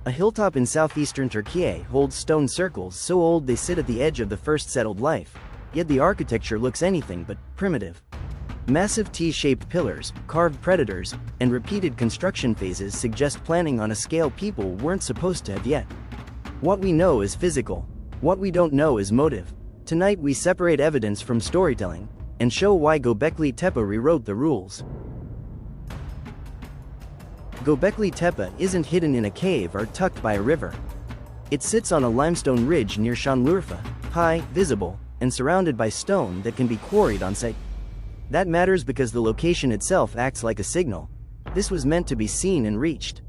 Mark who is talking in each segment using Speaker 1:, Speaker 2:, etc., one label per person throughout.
Speaker 1: A hilltop in southeastern Türkiye holds stone circles so old they sit at the edge of the first settled life, yet the architecture looks anything but primitive. Massive T-shaped pillars, carved predators, and repeated construction phases suggest planning on a scale people weren't supposed to have yet. What we know is physical. What we don't know is motive. Tonight we separate evidence from storytelling, and show why Göbekli Tepe rewrote the rules. Göbekli Tepe isn't hidden in a cave or tucked by a river. It sits on a limestone ridge near Şanlıurfa, high, visible, and surrounded by stone that can be quarried on site. That matters because the location itself acts like a signal. This was meant to be seen and reached.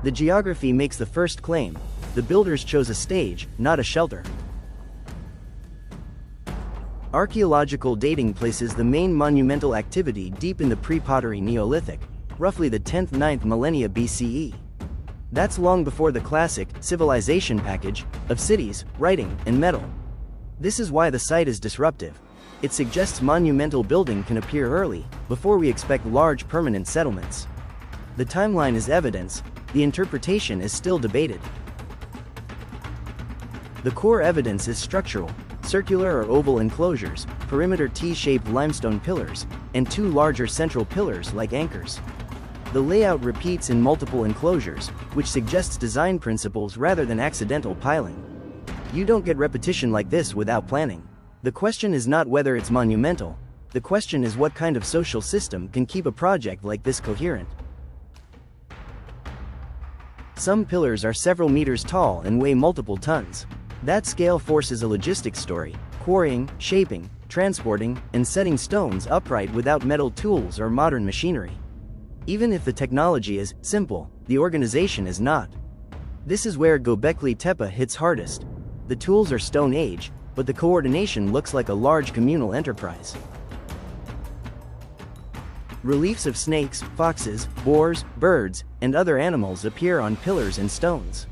Speaker 1: The geography makes the first claim. The builders chose a stage, not a shelter. Archaeological dating places the main monumental activity deep in the pre-pottery Neolithic, roughly the 10th-9th millennia BCE. That's long before the classic civilization package of cities, writing, and metal. This is why the site is disruptive. It suggests monumental building can appear early, before we expect large permanent settlements. The timeline is evidence, the interpretation is still debated. The core evidence is structural, circular or oval enclosures, perimeter T-shaped limestone pillars, and two larger central pillars like anchors. The layout repeats in multiple enclosures, which suggests design principles rather than accidental piling. You don't get repetition like this without planning. The question is not whether it's monumental, the question is what kind of social system can keep a project like this coherent. Some pillars are several meters tall and weigh multiple tons. That scale forces a logistics story, quarrying, shaping, transporting, and setting stones upright without metal tools or modern machinery. Even if the technology is simple, the organization is not. This is where Göbekli Tepe hits hardest. The tools are Stone Age, but the coordination looks like a large communal enterprise. Reliefs of snakes, foxes, boars, birds, and other animals appear on pillars and stones.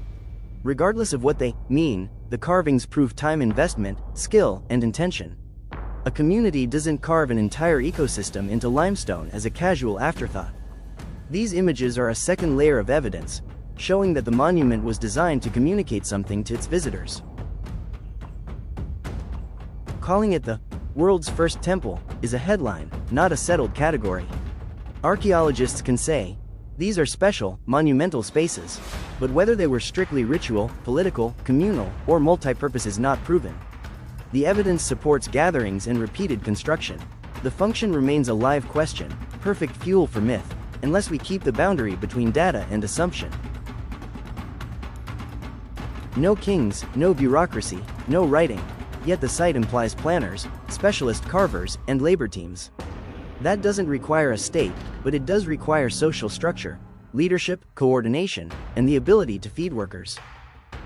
Speaker 1: Regardless of what they mean, the carvings prove time investment, skill, and intention. A community doesn't carve an entire ecosystem into limestone as a casual afterthought. These images are a second layer of evidence, showing that the monument was designed to communicate something to its visitors. Calling it the world's first temple is a headline, not a settled category. Archaeologists can say, these are special, monumental spaces, but whether they were strictly ritual, political, communal, or multi-purpose is not proven. The evidence supports gatherings and repeated construction. The function remains a live question, perfect fuel for myth, unless we keep the boundary between data and assumption. No kings, no bureaucracy, no writing. Yet the site implies planners, specialist carvers, and labor teams. That doesn't require a state, but it does require social structure, leadership, coordination, and the ability to feed workers.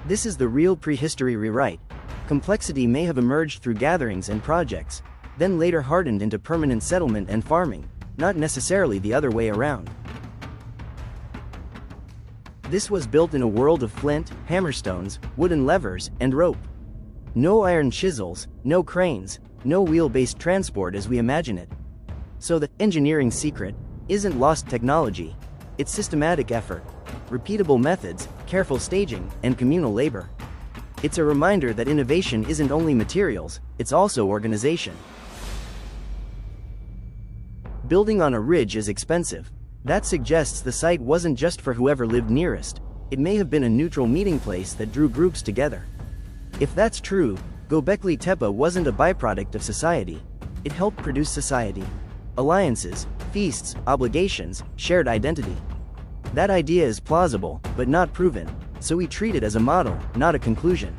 Speaker 1: This is the real prehistory rewrite. Complexity may have emerged through gatherings and projects, then later hardened into permanent settlement and farming, not necessarily the other way around. This was built in a world of flint, hammerstones, wooden levers, and rope. No iron chisels, no cranes, no wheel-based transport as we imagine it. So the engineering secret isn't lost technology, it's systematic effort, repeatable methods, careful staging, and communal labor. It's a reminder that innovation isn't only materials, it's also organization. Building on a ridge is expensive. That suggests the site wasn't just for whoever lived nearest, it may have been a neutral meeting place that drew groups together. If that's true, Göbekli Tepe wasn't a byproduct of society. It helped produce society. Alliances, feasts, obligations, shared identity. That idea is plausible, but not proven, so we treat it as a model, not a conclusion.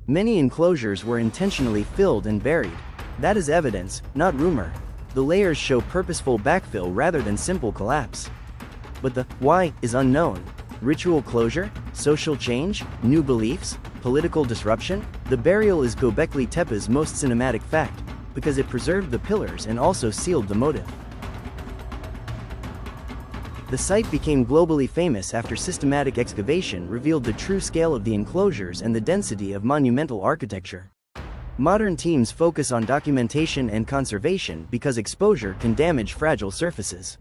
Speaker 1: Many enclosures were intentionally filled and buried. That is evidence, not rumor. The layers show purposeful backfill rather than simple collapse. But the why is unknown. Ritual closure? Social change? New beliefs? Political disruption? The burial is Göbekli Tepe's most cinematic fact, because it preserved the pillars and also sealed the motive. The site became globally famous after systematic excavation revealed the true scale of the enclosures and the density of monumental architecture. Modern teams focus on documentation and conservation because exposure can damage fragile surfaces.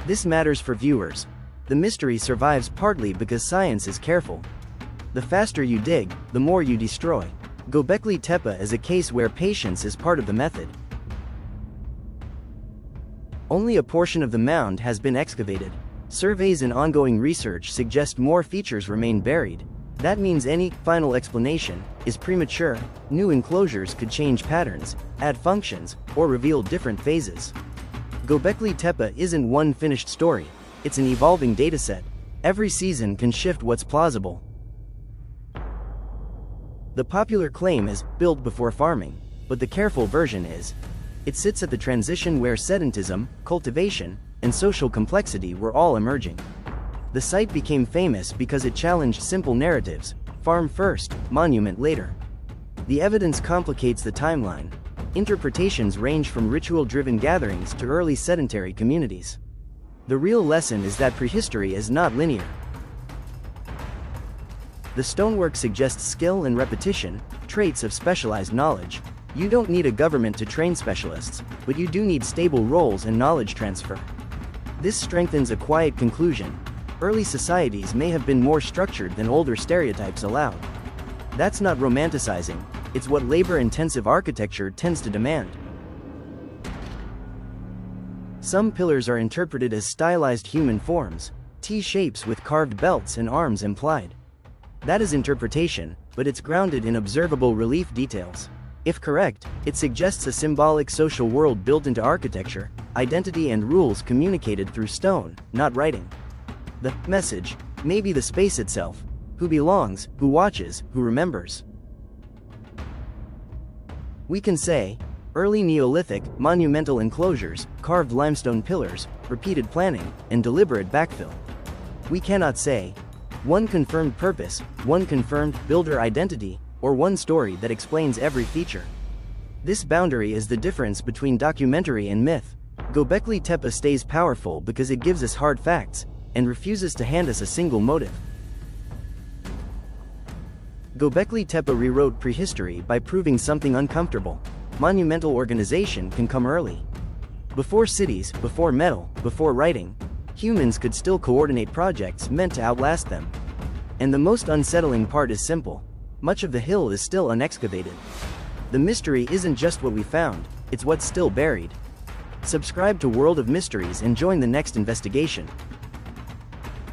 Speaker 1: This matters for viewers. The mystery survives partly because science is careful. The faster you dig, the more you destroy. Göbekli Tepe is a case where patience is part of the method. Only a portion of the mound has been excavated. Surveys and ongoing research suggest more features remain buried. That means any final explanation is premature. New enclosures could change patterns, add functions, or reveal different phases. Göbekli Tepe isn't one finished story, it's an evolving dataset. Every season can shift what's plausible. The popular claim is built before farming, but the careful version is it sits at the transition where sedentism, cultivation, and social complexity were all emerging. The site became famous because it challenged simple narratives: farm first, monument later. The evidence complicates the timeline. Interpretations range from ritual-driven gatherings to early sedentary communities. The real lesson is that prehistory is not linear. The stonework suggests skill and repetition, traits of specialized knowledge. You don't need a government to train specialists, but you do need stable roles and knowledge transfer. This strengthens a quiet conclusion: early societies may have been more structured than older stereotypes allowed. That's not romanticizing, it's what labor-intensive architecture tends to demand. Some pillars are interpreted as stylized human forms, T-shapes with carved belts and arms implied. That is interpretation, but it's grounded in observable relief details. If correct, it suggests a symbolic social world built into architecture, identity and rules communicated through stone, not writing. The message may be the space itself: who belongs, who watches, who remembers. We can say, early Neolithic, monumental enclosures, carved limestone pillars, repeated planning, and deliberate backfill. We cannot say, one confirmed purpose, one confirmed builder identity, or one story that explains every feature. This boundary is the difference between documentary and myth. Göbekli Tepe stays powerful because it gives us hard facts, and refuses to hand us a single motive. Göbekli Tepe rewrote prehistory by proving something uncomfortable: monumental organization can come early. Before cities, before metal, before writing, humans could still coordinate projects meant to outlast them. And the most unsettling part is simple: much of the hill is still unexcavated. The mystery isn't just what we found, it's what's still buried. Subscribe to World of Mysteries and join the next investigation.